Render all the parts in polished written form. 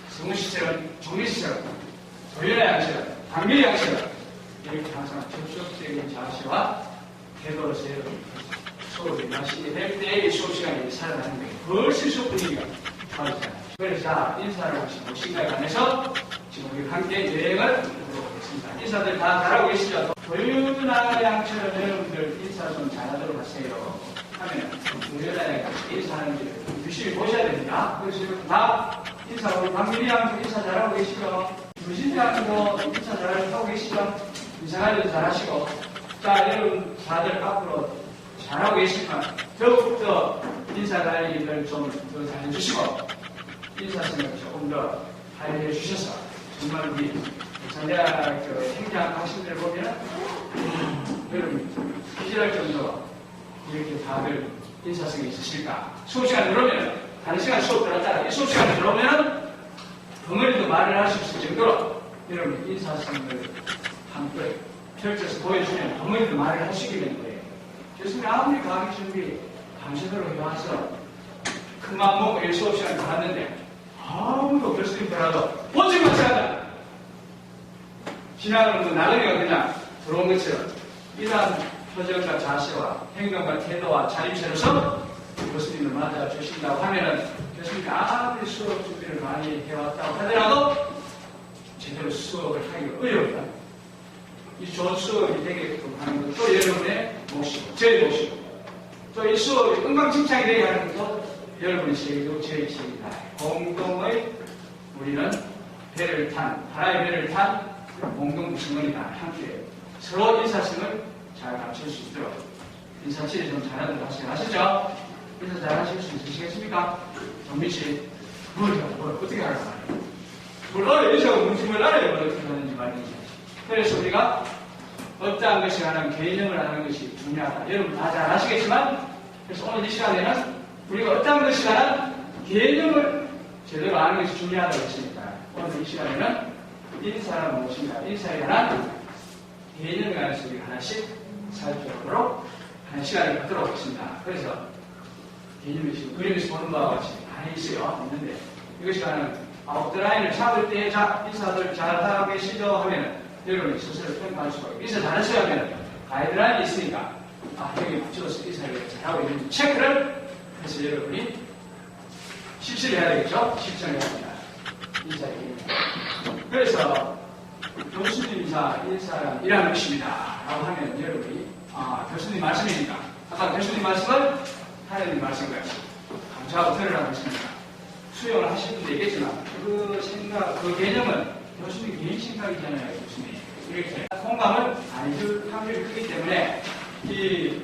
성우시처럼, 종리시처럼, 조연의 양처럼, 강민의 양처럼 이렇게 항상 접속적인 자세와 태도로서의 수업을 마치게 될 때의 수업 시간이 살아나는 거예요. 훨씬 수업 분위기가 다르잖아요. 그래서 자, 인사를 하시고 무엇인가에 관해서 지금 우리 함께 여행을 해보도록 하겠습니다. 인사들 다 잘하고 계시죠? 조연아 양처럼 여러분들 인사 좀 잘하도록 하세요. 하면 조연아 양 인사하는지를 유심히 보셔야 됩니다. 그래서 여러분 다 인사, 우리 박민희 양도 인사 잘하고 계시죠? 유진이 양도 인사 잘하고 계시죠? 인사관리도 잘하시고. 자, 여러분 다들 앞으로 잘하고 계시지만 더욱더 인사관리를 좀 더 잘해주시고 인사성을 조금 더 발휘해 주셔서 정말 우리 장대학 행장 학생들 보면 여러분 기절할 정도로 이렇게 다들 인사성이 있으실까? 수업 시간 들어오면 다른 시간 수업 들었다가 이 수업 시간에 들어오면 덩어리도 말을 할 수 있을 정도로 여러분 인사성을 한껏 펼쳐서 보여주면 덩어리도 말을 하시게 되는 거예요. 교수님 아무리 강의 준비 당신으로 해와서 큰 마음 먹고 일 수업 시간 받았는데 아무도 교수님들하고 본질만 생각한다. 지나가는 분 나그네가 그냥 들어온 것처럼 이러한 표정과 자세와 행동과 태도와 자립체로서 교수님을 맞아주신다고 하면은 교수님이 아무리 수업 준비를 많이 해왔다고 하더라도 제대로 수업을 하기가 어렵다. 이 좋은 수업이 되게끔 하는 것도 여러분의 몫이고 저의 몫이고 또 이 수업이 건강칭찬이 되게 하는 것도 여러분의 책이고 저의 책이다. 공동의 우리는 배를 탄 하나의 배를 탄 공동 구성원이다. 함께 서로 인사성을 잘 갖출 수 있도록 인사치를 좀 잘하도록 하시죠? 인사 잘하실 수 있으시겠습니까? 정민씨 뭘 어떻게 하라고 말이에요? 뭘 알아요? 인사하고 문심을 알아요? 뭘 어떻게 하는지 말이지. 그래서 우리가 어떠한 것이 하는 개념을 하는 것이 중요하다. 여러분 다 잘 아시겠지만 그래서 오늘 이 시간에는 우리가 어떠한 것이 하는 개념을 제대로 아는 것이 중요하다고 했으니까 오늘 이 시간에는 인사란 무엇인가 인사에 관한 개념에 관해서 우리가 하나씩 살펴보도록 하는 시간을 갖도록 하겠습니다. 그래서 개념이 지금 그림에서 보는 바와 같이 많이 있어요. 있는데 이것이 하는 아웃라인을 잡을 때 자, 인사들 잘하고 계시죠? 하면 여러분이 스스로 평가할 수가 있고 인사 잘하셔야 하면 가이드라인이 있으니까 여기 붙여서 인사를 잘하고 있는지 체크를 해서 여러분이 실시를 해야 되겠죠? 실천을 해야 합니다. 인사의 개념. 그래서 교수님 인사란 이라는 것입니다. 라고 하면 여러분이 교수님 말씀이니까 아까 교수님 말씀을 하나님 말씀과 감사하고 들으라고 했습니다. 수용을 하실 분도 있겠지만 그 생각, 그 개념은 교수님 개인 생각이잖아요. 교수님 이렇게 공감을 안 줄 확률이 크기 때문에 이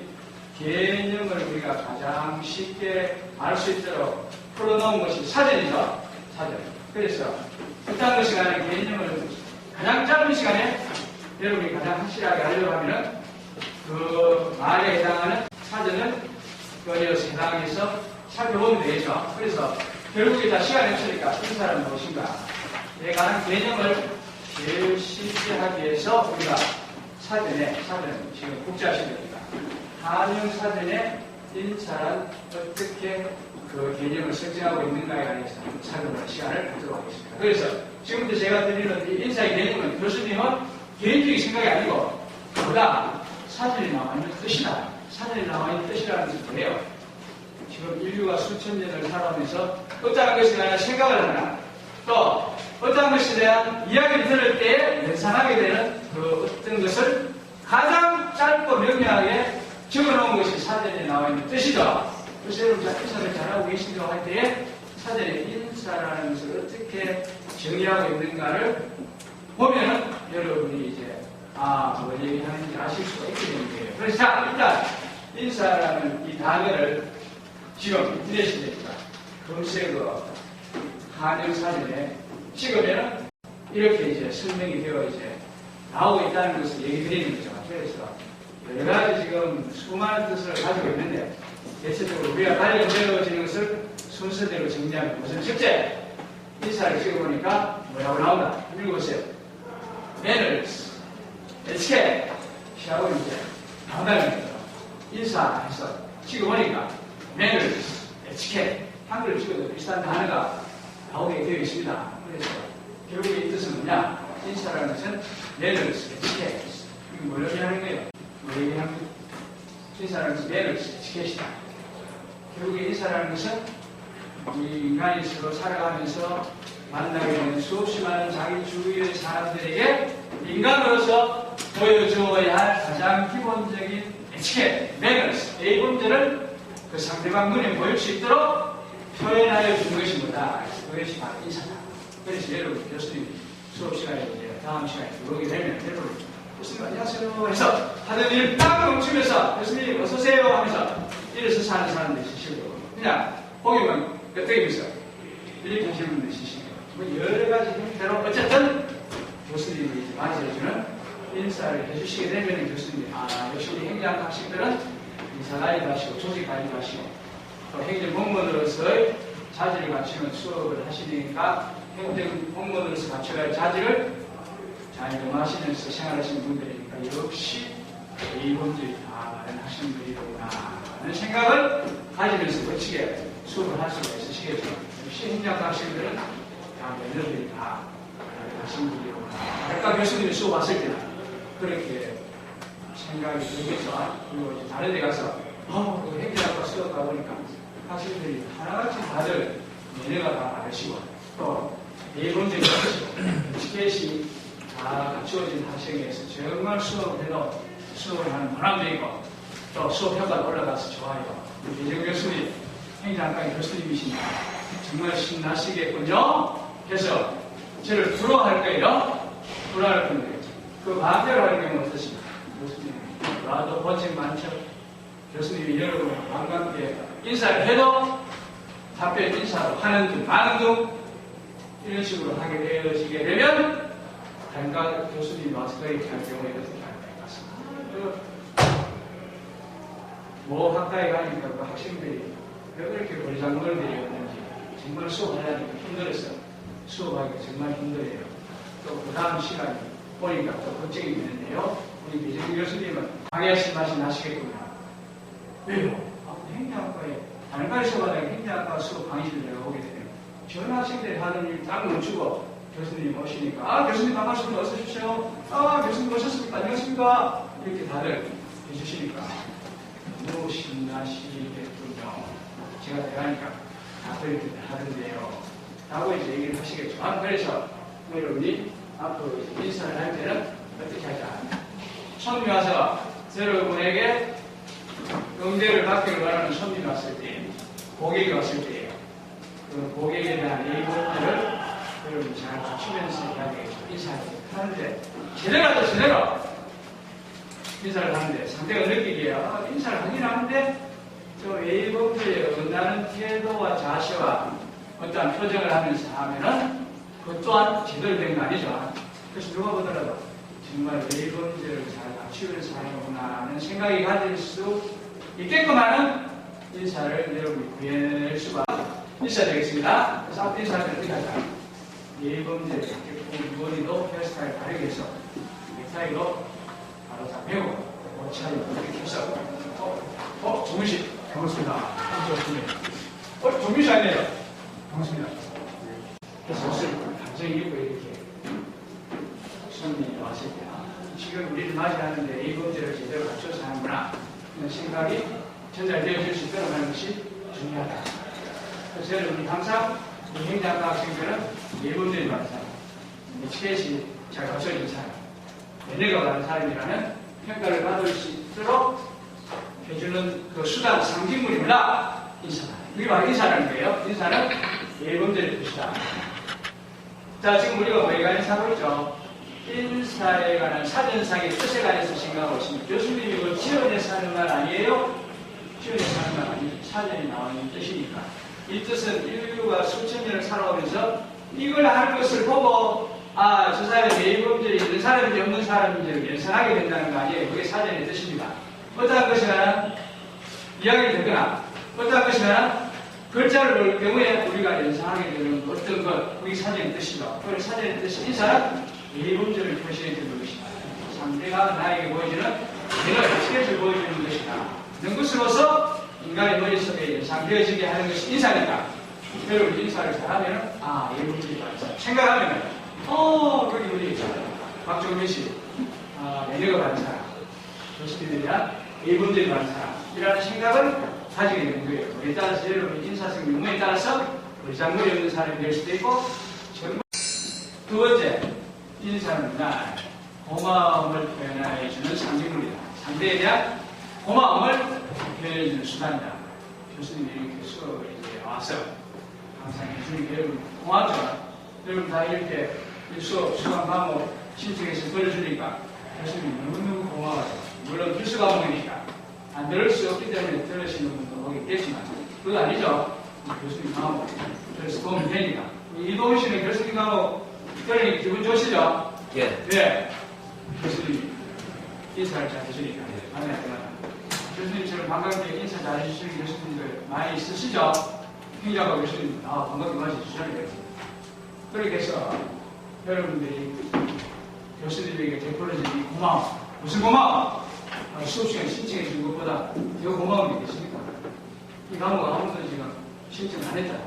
개념을 우리가 가장 쉽게 알 수 있도록 풀어놓은 것이 사전이죠. 사전. 그래서 어떤 것이 가는 개념을 가장 짧은 시간에 여러분이 가장 확실하게 하려고 하면은 그 말에 해당하는 사전을 그 세상에서 살펴보면 되겠죠. 그래서 결국에 다 시간이 없으니까 인사는 무엇인가에 관한 개념을 제일 쉽게 하기 위해서 우리가 사전은 지금 국제화시대입니다. 한영 사전에 인사란 어떻게 그 개념을 설정하고 있는가에 관해서 살펴보는 시간을 갖도록 하겠습니다. 그래서 지금부터 제가 드리는 이 인사의 개념은 교수님은 개인적인 생각이 아니고 보다 사전에 나와 있는 뜻이다. 사전에 나와 있는 뜻이라는 것이 뭐예요? 지금 인류가 수천 년을 살아오면서 어떠한 것에 대한 생각을 하나 또 어떠한 것에 대한 이야기를 들을 때 연상하게 되는 그 어떤 것을 가장 짧고 명료하게 적어놓은 것이 사전에 나와 있는 뜻이죠. 그래서 여러분 인사를 잘하고 계신다고 할 때에 사전에 인사라는 것을 어떻게 정의하고 있는가를 보면 여러분이 이제 뭘 얘기하는지 아실 수가 있게 되는 거예요. 그래서 자, 일단 인사라는 이 단어를 지금 인터넷에 됩니다. 검색어 한영사전에 찍으면 이렇게 이제 설명이 되어 이제 나오고 있다는 것을 얘기 드리는 거죠. 그래서 여러 가지 지금 수많은 뜻을 가지고 있는데 대체적으로 우리가 빨리 배워지는 것을 순서대로 정리하면 무슨 첫째 인사를 찍어보니까 뭐라고 나오나 읽어보세요. manners, etiquette 하고 이제 나온다는 거죠. 인사해서 찍어보니까 manners, etiquette 한글을 찍어도 비슷한 단어가 나오게 되어 있습니다. 그래서 결국에 이 뜻은 뭐냐? 인사라는 것은 매너스, 에티켓. 이거 뭘 의미하는 거예요? 뭘 의미하는 거예요? 인사라는 것은 매너스, 에티켓이다. 결국에 인사라는 것은 이 인간이 서로 살아가면서 만나게 되는 수없이 많은 자기 주위의 사람들에게 인간으로서 보여주어야 할 가장 기본적인 에티켓, 매너스, A본질을 그 상대방 눈에 보일 수 있도록 표현하여 주는 것이 뭐다. 그것이 바로 인사다. 그래서 여러분 교수님이 수업 시간에 다음 시간에 들어오게 되면 여러분 교수님 안녕하세요 해서 하던 일 딱 멈추면서 교수님 어서오세요 하면서 일어서서 하는 사람들이 있으시고 그냥 보기만 끄떡이면서 이렇게 하시는 분들이 있으시고 뭐 여러 가지 형태로 어쨌든 교수님이 맞이해주는 인사를 해주시게 되면 교수님이 역시 우리 행정학식들은 인사 가이드 하시고 조직 가이드 하시고 또 행정공무원으로서의 자질을 갖추는 수업을 하시니까 행정공무원으로서 갖춰야 할 자질을 잘 점하시면서 생활하시는 분들이니까 역시 A본질이 다 다른 학생들이로구나 하는 생각을 가지면서 멋지게 수업을 할 수가 있으시겠죠. 역시 행정학 학생들은 다 매너들이 다 다른 학생들이로구나. 아까 교수님이 수업하실 때는 그렇게 생각이 들면서 그리고 이제 다른 데 가서 그 행정학과 수업 가보니까 학생들이 하나같이 다들 매너가 다 다르시고 또 A본질이 다르시고 에티켓이 다 갖추어진 학생에서 정말 수업을 해도 수업을 하는 보람도 있고 또 수업 평가가 올라가서 좋아요. 배정 교수님, 행정학과의 교수님이시니까 정말 신나시겠군요. 그래서 저를 부러워할 거예요. 부러워할 건데 그 마음대로 하는 경우는 어떠십니까? 교수님, 나도 번책 많죠. 교수님이 여러분을 반갑게 인사를 해도 답변 인사로 하는 등 많은 등 이런 식으로 하게 되어지게 되면 단가 교수님이 와서 그렇게 할 경우에 어떻게 할 것 같습니다. 뭐 학과에 가니까 그 학생들이 왜 그렇게 버리장머리들이었는지 정말 수업하려니까 힘들었어요. 수업하기가 정말 힘들어요. 또 그 다음 시간에 보니까 또 걱정이 되는데요. 우리 배정 교수님은 강의하신 맛이 나시겠구나. 왜요? 행정학과에 단가 수업하다가 행정학과 수업 강의를 내가 오게 되면 전 학생들이 하는 일 딱 멈추고 교수님 오시니까 교수님 반갑습니다. 어서 오십시오. 교수님 오셨습니까? 안녕하십니까? 이렇게 다들 해주시니까 너무 신나시겠군요. 제가 대하니까 다 그렇게 하던데요. 라고 이제 얘기를 하시겠죠. 그래서 여러분이 앞으로 인사를 할 때는 어떻게 하자. 손님이 와서 여러분에게 응대를 받기를 바라는 손님이 왔을 때, 고객이 왔을 때예요. 그 고객에 대한 예의를 여러분 잘 갖추면서 해야 되겠죠. 인사를 하는데 제대로 인사를 하는데 상대가 느끼기에 인사를 하긴 하는데 저 A범죄에 어긋나는 태도와 자세와 어떠한 표정을 하면서 하면은 그것 또한 제대로 된 거 아니죠. 그래서 누가 보더라도 정말 A범죄를 잘 갖추면서 하는구나 하는 생각이 가질 수 있게끔 하는 인사를 여러분이 구해낼 수가 있어야 되겠습니다. 그래서 앞에 인사를 어떻게 하자. A범죄를 무언이도 헤어스타일 다르게 해서 넥타이로 바로 다 배우고 옷차림 이렇게 해서 정민씨 반갑습니다. 정민씨 아니에요? 반갑습니다. 그래서 옷을 감정이 입고 이렇게 손님이 왔을 때 지금 우리를 맞이하는데 A범죄를 제대로 갖춰서 하는구나 이런 생각이 전달되어질 수 있도록 하는 것이 중요하다. 그래서 여러분이 항상 이 행정학과 학생들은 A범죄를 받은 사람, 에티켓이 잘 갖춰진 사람, 매너가 많은 사람이라는 평가를 받을 수 있도록 해주는 그 수단, 상징물입니다. 인사다. 이게 바로 인사라는 거예요. 인사는 A범죄를 뜻이다. 자, 지금 우리가 뭐에 관해서 하고 있죠? 인사에 관한 사전상의 뜻에 관해서 생각하고 있습니다. 교수님이 이거 지어내서 하는 말 아니에요? 지어내서 하는 말 아니에요. 사전에 나오는 뜻이니까. 이 뜻은 인류가 수천 년을 살아오면서 이걸 하는 것을 보고 저 사람이 A범죄에 있는 사람인지 없는 사람인지를 연상하게 된다는 거 아니에요. 그게 사전의 뜻입니다. 어떠한 것이나 이야기를 듣거나 어떠한 것이나 글자를 볼 경우에 우리가 연상하게 되는 어떤 것, 우리 사전의 뜻이죠. 그 사전의 뜻이 인사는 A범죄를 표시해 주는 것이다. 상대가 나에게 보여주는 내가 에티켓을 보여주는 것이다. 이런 것으로서 인간의 머릿속에 연상되어지게 하는 것이 인사니까 여러분 인사를 잘하면 예문지 반사 생각하면 거기 우리 박정민 씨 매너가 반사 교수님에 대한 예문지 반사이라는 생각을 가지게 되는 거예요. 그에 따라서 여러분 인사성 용어에 따라서 의장물이 없는 사람이 될 수도 있고 정말. 두 번째, 인사는 날 고마움을 표현해주는 상징물이다. 상대에 대한 고마움을 표현해주는 수단이다. 교수님이 이렇게 수업을 이제 와서 항상 해주니까 여러분 고맙죠? 여러분 다 이렇게 수업, 수강 과목 신청해서 들어주니까 교수님이 너무너무 고마워요. 물론 필수가 없으니까 안 들을 수 없기 때문에 들으시는 분도 오겠지만 그거 아니죠? 교수님 과목 그래서 도움이 되니까. 이동훈 씨는 교수님 과목 들으니까 기분 좋으시죠? 예. 네. 교수님이 인사를 잘 해주니까. 교수님처럼 반갑게 인사 잘 해주시는 교수님들 많이 있으시죠? 행자가 교수님, 반갑게 맞아주시잖아요. 그렇게 해서 여러분들이 교수님에게 베풀어진 이 고마움. 무슨 고마움? 수업시간 신청해 준 것보다 더 고마운 게 있겠습니까? 이 과목 아무도 지금 신청 안 했잖아.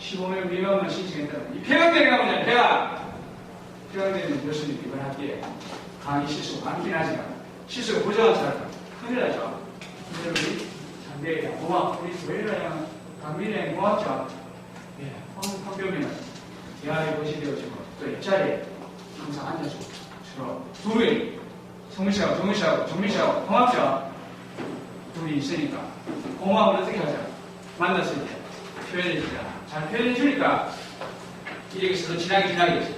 15명 미만만 신청했다는 이 폐강되는 과목이잖아요. 폐강되는 교수님 이번 학기에 강의 실수가 많긴 하지만 실수가 부정한 사람 큰일 나죠. 여러분이 상대에 대한 고마움. 우리 조혜라양 강민이랑 고맙죠. 예, 황병민은 대화에 보시되어지고 또 옆자리에 항상 앉아서 주로 둘이 성민씨하고 정민씨하고 고맙죠. 둘이 있으니까 고마움을 어떻게 하죠? 만났을 때 표현해주잖아. 잘 표현해주니까 이렇게 서로 지나게 되죠.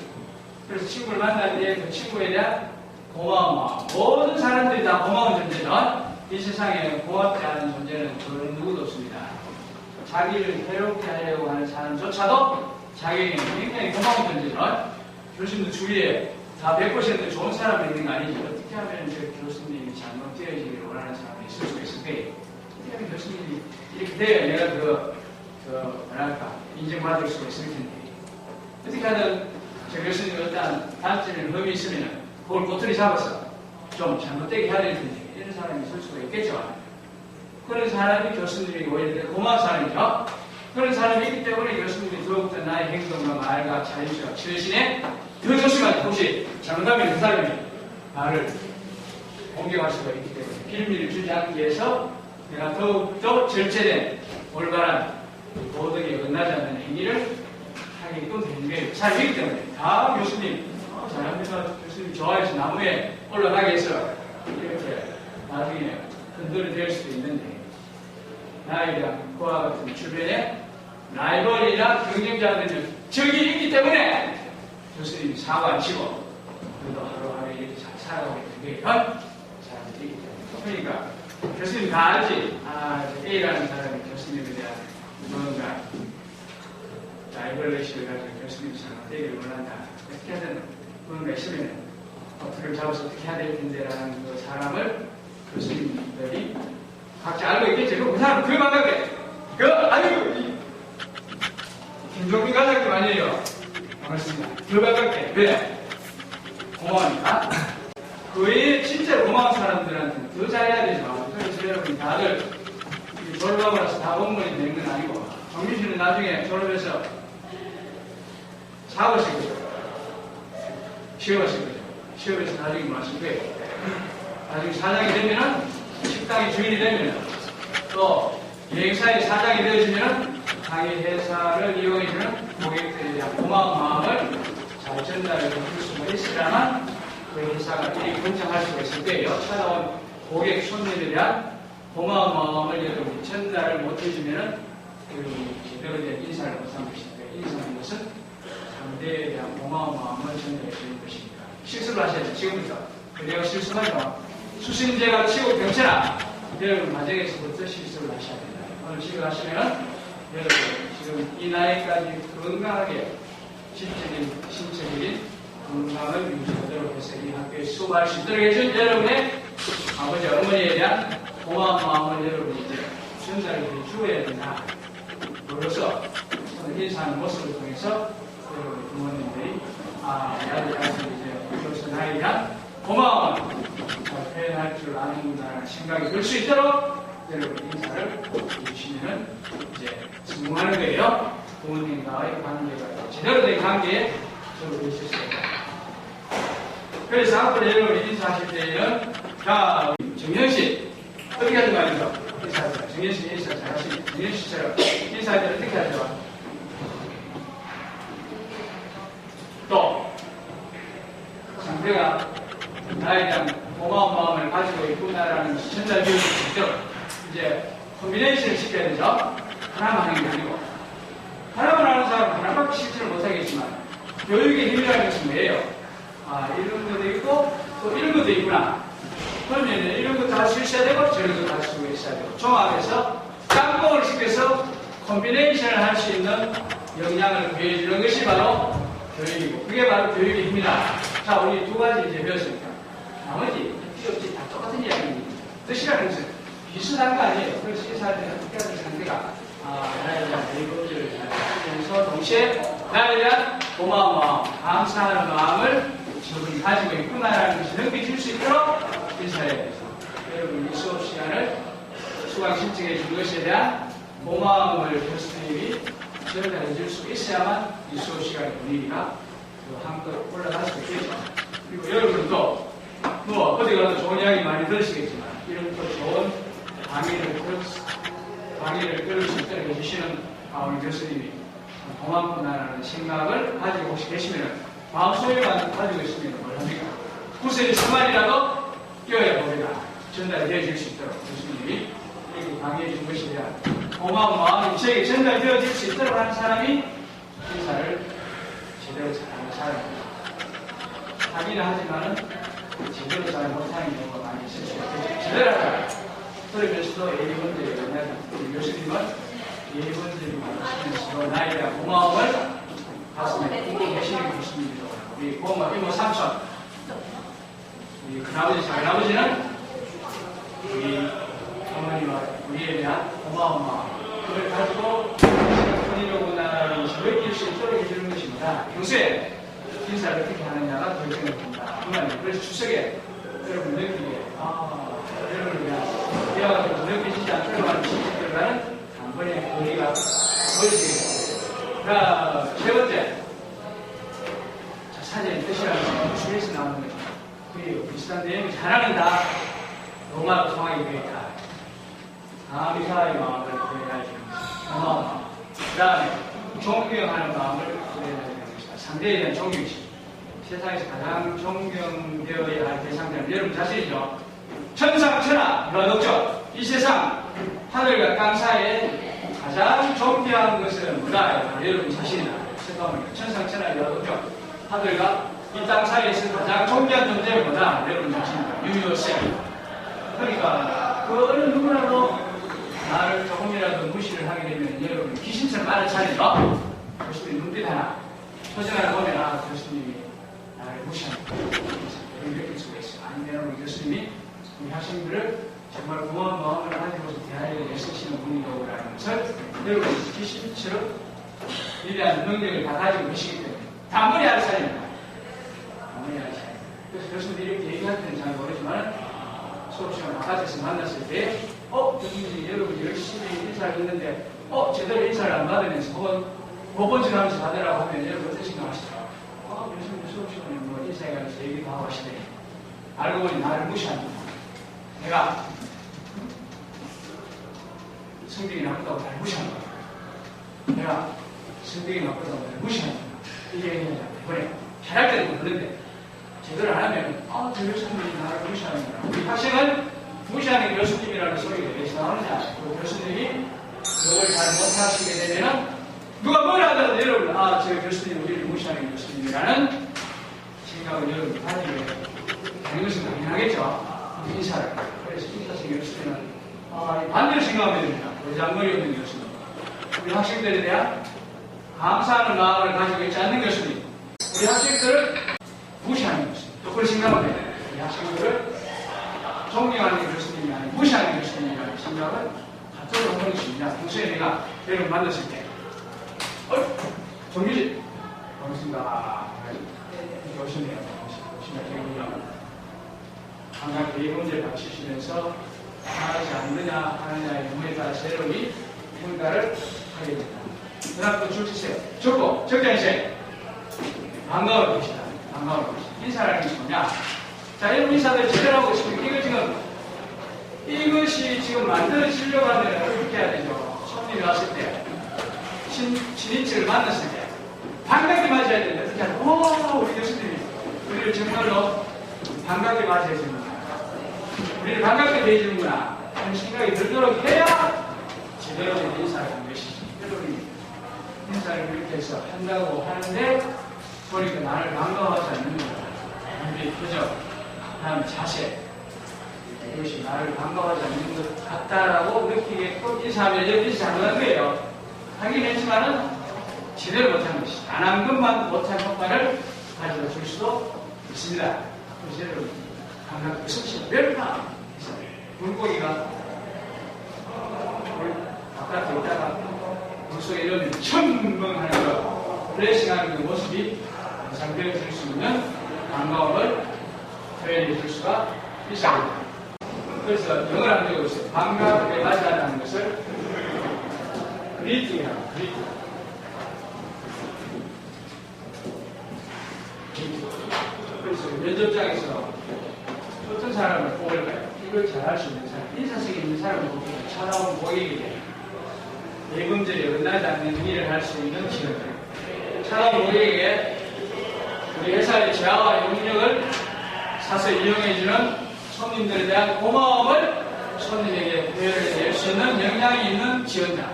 그래서 친구를 만날 때 그 친구에 대한 고마움, 모든 사람들이 다 고마운 존재는 이 세상에 고맙지 않은 존재는 그 누구도 없습니다. 자기를 괴롭게 하려고 하는 사람조차도 자기에게 굉장히 고마운 존재는 교수님도 주위에 다 100% 좋은 사람이 있는 거 아니지. 어떻게 하면 교수님이 잘못되어지기를 원하는 사람이 있을 수가 있을 거예요. 어떻게 하면 교수님이 이렇게 돼야 내가 뭐랄까 인정받을 수가 있을 텐데 어떻게 하든 저 교수님이 어떤 단점이나 흠이 있으면 그걸 꼬투리 잡아서 좀 잘못되게 해야 될 텐데 이런 사람이 있을 수가 있겠죠. 그런 사람이 교수님이 오히려 고마운 사람이죠. 그런 사람이 있기 때문에 교수님이 더욱더 나의 행동과 말과 자유와 처신에 더 조심하죠. 혹시 잘못하면 그 사람이 나를 공격할 수가 있기 때문에 빌미를 주지 않기 위해서 내가 더욱더 절제된 올바른 도덕에 어긋나지 않는 행위를 하게끔 되는 게 사람이기 때문에 다 교수님 잘합니다. 교수님 좋아해서 나무에 올라가게 해서 이렇게 나중에 흔들이 될 수도 있는데 나에 대한 그와 같은 주변에 라이벌이나 경쟁자들은 적이 있기 때문에 교수님이 사고 안 치고 그래도 하루하루 이렇게 잘 살아가게 되는 게 사람들이 있기 때문에 그러니까 교수님 다 알지? A라는 사람이 교수님에 대한 뭔가 라이벌 의식을 가지고 교수님이 잘못되기를 원한다. 어떻게 하든 뭔가 있으면 어떻게 잡아서 어떻게 해야 될 텐데라는 그 사람을 교수님들이 각자 알고 있겠죠. 그 사람 그 반갑게 아니고 김종민 과장님 아니에요. 반갑습니다. 그 반갑게 왜? 고마우니까. 그 외에 진짜 고마운 사람들한테는 더 잘해야 되죠. 그래서 여러분 다들 졸업하고 나서 다 공무원이 되는 건 아니고 정민 씨는 나중에 졸업해서 사업하실 거죠. 취업하실 거죠. 취업해서 나중에 뭐 하실 거예요. 나중에 사장이 되면은 식당의 주인이 되면은 또 여행사의 사장이 되어지면은 자기 회사를 이용해주는 고객들에 대한 고마운 마음을 잘 전달해 줄 수가 있으려면 그 회사가 일이 번창할 수가 있을 거예요. 찾아온 고객 손님에 대한 고마운 마음을 여러분이 전달을 못 해주면은 제대로 된 인사를 못한 것인데 인사하는 것은 상대에 대한 고마운 마음을 전달해 주는 것입니다. 실수를 하셔야죠. 지금부터. 내가 실수하죠. 수신제가 치고 병쳐라. 여러분 과정에서부터 실수를 하셔야 됩니다. 오늘 실수하시면 여러분 지금 이 나이까지 건강하게 신체적인 건강을 유지하도록 해서 이 학교에 수업할 수 있도록 해준 여러분의 아버지 어머니에 대한 고마운 마음을 여러분이 이제 전달해 주어야 된다. 그래서 오늘 인사하는 모습을 통해서 여러분 부모님들이 나도 이제 그래서 나에 대한 고마움을 표현할 줄 아는구나라는 생각이 들 수 있도록 여러분 인사를 해주시면은 이제 성공하는 거예요. 부모님과의 관계가 제대로 된 관계에 서로 있을 수 있다. 그래서 앞으로 여러분 인사하실 때에는 자, 정현씨 어떻게 하는 거 아니죠? 인사하세요. 정현씨 인사 잘하시면 정현씨처럼 인사할 때 어떻게 하죠? 또 상대가 나에 대한 고마운 마음을 가지고 있구나라는 전달 교육을 직접 이제 콤비네이션을 시켜야 되죠. 하나만 하는 게 아니고 하나만 하는 사람은 하나밖에 실천을 못하겠지만 교육의 힘이라는 것은 뭐예요? 아, 이런 것도 있고 또 이런 것도 있구나. 그러면 이런 것도 할 수 있어야 되고 저런 것도 할 수 있어야 되고 종합해서 짬뽕을 시켜서 콤비네이션을 할 수 있는 역량을 보여주는 것이 바로 교육이고 그게 바로 교육의 힘이다. 자, 우리 두 가지 이제 배웠으니까 나머지 필요 없이 다 똑같은 이야기입니다. 뜻이라는 것은 비슷한 거 아니에요. 그래서 인사할 때는 특별한 상대가 나에 대한 대의법들을 잘 하면서 동시에 나에 대한 고마운 마음, 감사하는 마음을 저분이 가지고 있구나라는 것을 느껴질 수 있도록 인사해야 돼서 여러분 이 수업 시간을 수강 신청해 준 것에 대한 고마움을 교수님이 전달해 줄 수 있어야만 이 수업 시간의 분위기가 한껏 올라갈 수 있겠죠. 그리고 여러분도 뭐 어디 가도 좋은 이야기 많이 들으시겠지만 이런 또 좋은 강의를 들을 수 있도록 해주시는 우리 교수님이 고맙구나라는 생각을 가지고 혹시 계시면 마음속에만 가지고 있으면 뭘 합니까? 구슬이 3마리라도 끼워야 봅니다. 전달해 줄 수 있도록 교수님이 이렇게 강의해 준 것에 대한 고마운 마음이 저에게 전달되어질 수 있도록 하는 사람이 인사를 제대로 잘하는 사람입니다. 하기는 하지만은 제대로 잘 못하는 경우가 많이 있을 수 있겠죠. 제대로 하자. 그러면서도 예의원들이 만나는 우리 교수님은 예의원들이 만나시면서 나에 대한 고마움을 가슴에 품고 계시는 교수님이죠. 우리 고모 이모 삼촌, 우리 큰아버지 작은아버지는 우리 어머니와 우리에 대한 고마운 마음 그걸 가지고 분이로구나라는 것을 느낄 수 있도록 해주는 것입니다. 평소에 인사를 어떻게 하느냐가 결정이 됩니다. 그래서 추석에 여러분 느끼게 여러분을 위한 대화가 느껴지지 않도록 하는 시간들과는 단번에 거리가 멀어지겠습니다. 자, 세 번째 사제의 뜻이라는 것은 수에서 나오는 거죠. 그리고 비슷한 내용이 하나는 다 로마로 통하게 되어 있다. 감사의 마음을 보여야 되는 것입니다. 고마운 마음. 그 다음에 존경하는 마음을 보여야 되는 것이다. 상대에 대한 존경심. 세상에서 가장 존경되어야 할 대상자는 여러분 자신이죠. 천상천하 유아덕죠. 이 세상 하늘과 땅 사이에 가장 존귀한 것은 뭐다? 여러분 자신이다. 생각합니다. 천상천하 유아덕죠. 하늘과 이 땅 사이에서 가장 존귀한 존재는 뭐다? 여러분 자신이다. 유유세. 그러니까 그 어느 누구라도 나를 조금이라도 무시를 하게 되면 여러분 귀신처럼 말을 차리죠. 교수님 눈빛 하나 표정 하나 보면 교수님이 나를 무시한다. 이런 느낄 수가 있어요. 아니면 우리 교수님이 우리 학생들을 정말 고마운 마음을 가지고서 대화를 애쓰시는 분이라는 것을 여러분 귀신처럼 위대한 능력을 다 가지고 계시기 때문에 단번에 알 사람입니다. 단번에 알 사람. 그래서 교수님들이 이렇게 얘기할 때는 잘 모르지만 수업시간 바깥에서 만났을 때 교수님이 여러분이 열심히 인사를 했는데 제대로 인사를 안 받으면서 혹은 법원질 하면서 받으라고 하면 여러분 어떻게 생각하시죠? 교수님 수업시간에 뭐 인사해가지고 얘기도 하고 하시네. 알고 보니 나를 무시한다. 내가 성격이 나쁘다고 나를 무시한다. 내가 성격이 나쁘다고 나를 무시한다. 이게 얘기하잖아. 그래. 잘할 때는 그런데 제대로 안 하면 저 교수님이 나를 무시하는구나. 우리 학생은 무시하는 교수님이라는 소리가 어디서 나오느냐. 그 교수님이 그걸 잘 못하시게 되면 누가 뭘 하더라도 여러분 저 교수님 우리를 무시하는 교수님이라는 생각을 여러분 가지게 되는 것은 당연하겠죠. 인사를. 그래서 인사생 교수님은 반대로 생각하면 됩니다. 외장거리 없는 교수님. 우리 학생들에 대한 감사하는 마음을 가지고 있지 않는 교수님. 우리 학생들을 무시하는 교수님. 또 그걸 생각하면 됩니다. 우리 학생들을 존경하는 교수님이 아니고 무시하는 교수님이라는 생각을 갖도록 하는 것입니다. 평소에 내가 여러분 만났을 때 정규직 반갑습니다. 이렇게 오시네요. 오시면 항상 대의 문제를 가르치시면서 하지 않느냐 하느냐의 경우에 따라 새로이 평가를 하게 된다. 그 다음 또 줄치세요. 적고 적장세 반가울 것이다. 반가울 것이다. 인사라는 것이 뭐냐? 자, 이런 인사를 제대로 하고 있으면 이것이 지금 만들어지려고 하면 어떻게 해야 되죠? 손님이 왔을 때 친인척을 만났을 때 반갑게 맞아야 되는데 어떻게 하냐? 오, 우리 교수님이 우리를 정말로 반갑게 맞아야 되는구나. 우리를 반갑게 대해주는구나 하는 생각이 들도록 해야 제대로 된 인사를 하는 것이지. 여러분이 인사를 그렇게 해서 한다고 하는데 보니까 나를 반가워하지 않는 거다. 우리 표정, 다음 자세, 이것이 나를 반가워하지 않는 것 같다라고 느끼게끔 인사하면 여기 잘못한 거예요. 하긴 했지만은 제대로 못한 것이 안 한 것만 못한 효과를 가져다 줄 수도 있습니다. 그래서 여러분 반갑게 성실 웰컴 물고기가 바깥에 있다가 물속에 이러면 첨벙하는 거 플래싱하는 그 모습이 상대를 줄 수 있는 반가움을 표현해 줄 수가 있습니다. 그래서 영어를 안 되고 있어요. 반갑게 맞이하는 것을 그리팅이라고 그리팅. 그래서 면접장에서 어떤 사람을 뽑을까요? 이걸 잘할 수 있는 사람, 인사성이 있는 사람을 뽑고 찾아온 고객에게 예금절에 어긋나지 않는 일을 할 수 있는 직원들. 찾아온 고객에게 우리 회사의 재화와 용력을 사서 이용해주는 손님들에 대한 고마움을 손님에게 표현해낼 수 있는 역량이 있는 지원자.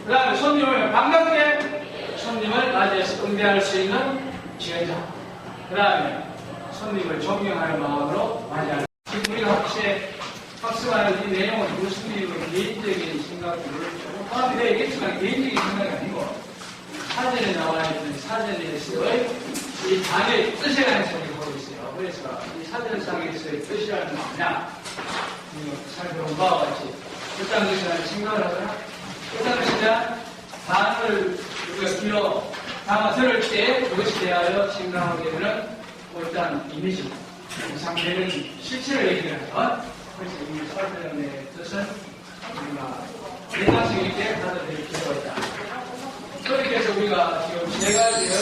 그 다음에 손님을 반갑게 손님을 맞이해서 응대할 수 있는 지원자. 그 다음에 손님을 존경하는 마음으로 맞이하는. 지금 우리가 혹시 학습하는 이 내용은 교수님의 개인적인 생각들을 포함이 되어 있겠지만 개인적인 생각이 아니고 사전에 나와 있는 사전에서의 이 단의 뜻에 관한 소리를 보고 있어요. 그래서 이 사전상에서의 뜻이라는 뭐냐? 살펴본 바와 같이 어떤 것이라는 생각을 하거나 어떤 것이냐? 단어를 우리가 길어 담아 들을 때 그것에 대하여 생각하게 되는 어떤 이미지, 상대는 실체를 얘기하는 그래서 이 사전의 뜻은 우리가 예상성 있게 받아들일 필요가 있다. 그렇게 해서 우리가 지금 세 가지의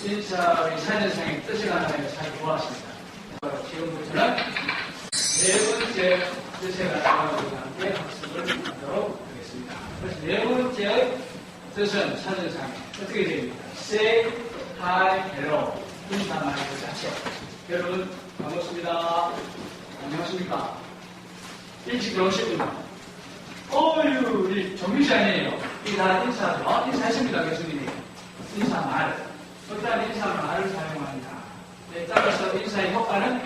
인사의 사전상의 뜻을 하나에 살펴보았습니다. 지금부터는 네 번째 뜻에 관한 함께 학습을 하도록 하겠습니다. 그래서 네 번째의 뜻은 사전상에 어떻게 됩니까? Say hi, hello. 인사말 그 자체. 여러분 반갑습니다. 안녕하십니까? 일찍 들어오시군요. 어휴, 우리 정규시 아니에요. 이 다 인사죠. 인사했습니다, 교수님이. 인사말. 어떤 인사말을 사용합니다. 네, 따라서 인사의 효과는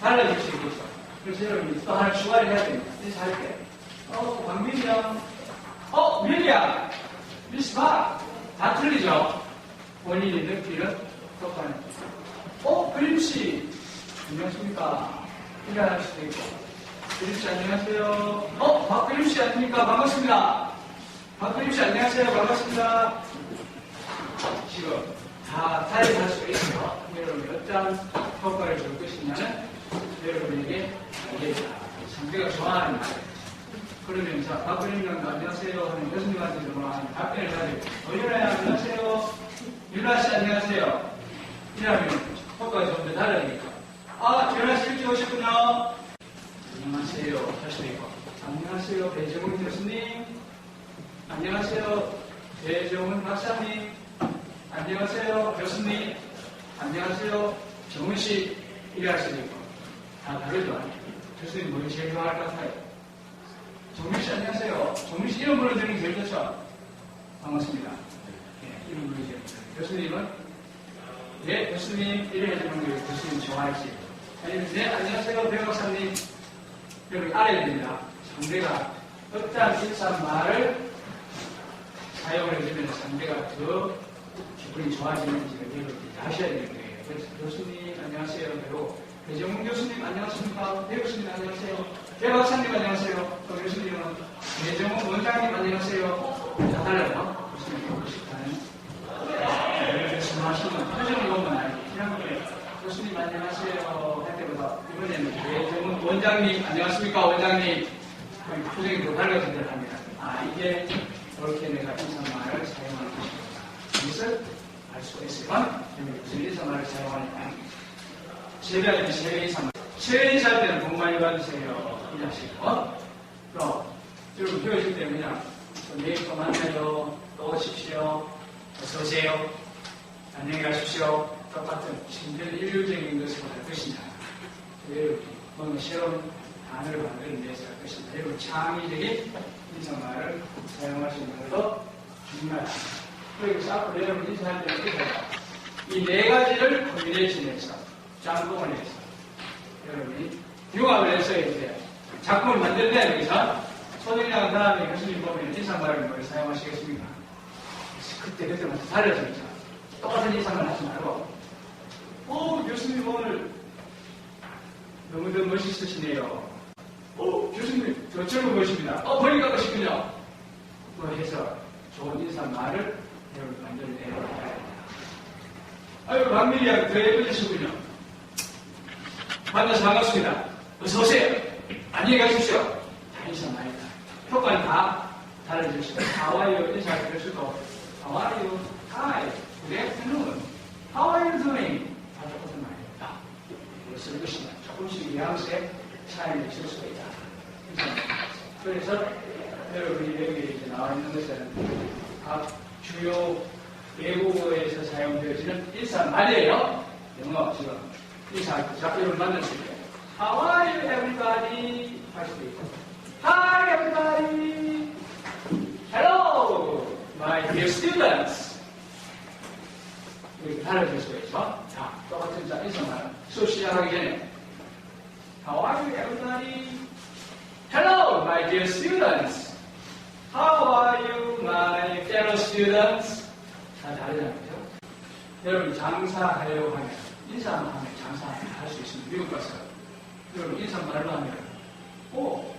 달라질 수 있겠죠. 그래서 여러분이 또 하나 추가를 해야 됩니다. 인사할 때. 광민이 형. 밀리야. 미스박. 다 틀리죠. 본인이 느끼는 효과는. 그림씨. 안녕하십니까. 일어날 수도 있고. 그림씨 안녕하세요. 박그림씨 아닙니까? 반갑습니다. 박그림씨 안녕하세요. 반갑습니다. 지금 다 타입할 수가 있어요. 여러분이 어떤 효과를 줄 것이냐는 여러분에게 알겠다. 상대가 좋아하는 말. 그러면 자, 박그림님 안녕하세요 하는 교수님한테 답변을 해야 돼요. 유라야 안녕하세요. 유라씨 안녕하세요. 이러면 효과가 좀 더 달라지니까. 유라씨 일찍 오셨군요. 안녕하세요. 다시 되고. 안녕하세요. 배정훈 교수님. 안녕하세요. 배정훈 박사님. 안녕하세요. 교수님. 안녕하세요. 정훈씨. 이해할 수도 있고. 다 다르죠. 교수님 뭘 제일 좋아할 것 같아요? 정훈씨 안녕하세요. 정훈씨 이름 불러드리는 게 제일 좋죠? 반갑습니다. 이름 불러주세요. 교수님은? 네, 교수님. 이래 해주는 걸 교수님 좋아할지. 아니면, 네, 안녕하세요. 배 박사님. 여러분 알아야 됩니다. 상대가 어떠한 인사말을 사용을 해주면 상대가 더 기분이 좋아지는지를 여러분이 아셔야 되는 거예요. 그래서 교수님 안녕하세요. 그리고 배정훈 교수님 안녕하십니까? 배 교수님 안녕하세요. 배 박사님 안녕하세요. 또 교수님은 배정훈 원장님 안녕하세요. 다 달라요. 교수님 보고 싶다는 말씀하시는 표정을 보면 알죠. 지난번에 교수님 안녕하세요 할 때보다 그래서 이번에는 배정훈 원장님, 안녕하십니까, 원장님. 표정이 더 밝아지도록 합니다. 이게 이렇게 내가 인사말을 사용하는 것입니다. 이것을 알 수가 있으면 무슨 인사말을 사용하니까. 세배하면 세배 인사말. 세배 인사할 때는 복 많이 받으세요. 이 자식은. 그럼, 여러분 헤어질 때는 그냥 내일 또 만나요. 또 오십시오. 어서오세요. 안녕히 가십시오. 똑같은 친절 일률적인 것을 할 것이냐. 여러분이 뭔가 새로운 단어를 만들어내서 할 것이냐. 여러분 창의적인 인사말을 사용할 수 있는 것도 중요하다. 그리고 앞으로 여러분 인사할 때는 이 네 가지를 코미네이션해서 짬뽕을 해서 여러분이 융합을 해서 이제 작품을 만들 때 여기서 소정량 사람이 교수님 보면 인사말을 뭘 사용하시겠습니까? 그때마다 달라집니다. 똑같은 인사말 하지 말고 교수님 오늘 너무도 멋있으시네요. 교수님 저 젊은 것입니다. 보니까 것이군요. 해서 좋은 인사말을 여러분 만들어내야 됩니다. 아유 박민희 양 더 예뻐지시군요. 만나서 반갑습니다. 어서오세요. 안녕히 가십시오. 다 인사말이다. 효과는 다 달라질 수 있어요. 하와이요 인사할 때 수도 하와이요 하이 good afternoon. How are you doing? 다 똑같은 말입니다. 이걸 쓸 것이냐. 조금씩 뉘앙스의 차이를 줄 수가 있다. 그래서 여러분이 여기 이제 나와 있는 것은 각 주요 외국어에서 사용되어지는 인사말이에요. 영어 지금 인사할 때 여러분 만났을 때 How are you everybody? 할 수도 있고 Hi everybody. Hello my dear students. 이렇게 달라질 수가 있죠. 자, 똑같은 자 인사말 수업 시작하기 전에 How are you everybody? Hello my dear students. How are you my fellow students? 다 다르잖아요. 여러분 장사하려고 하면 인사만 하면 장사할 수 있습니다. 미국 가서 여러분 인사말로 하면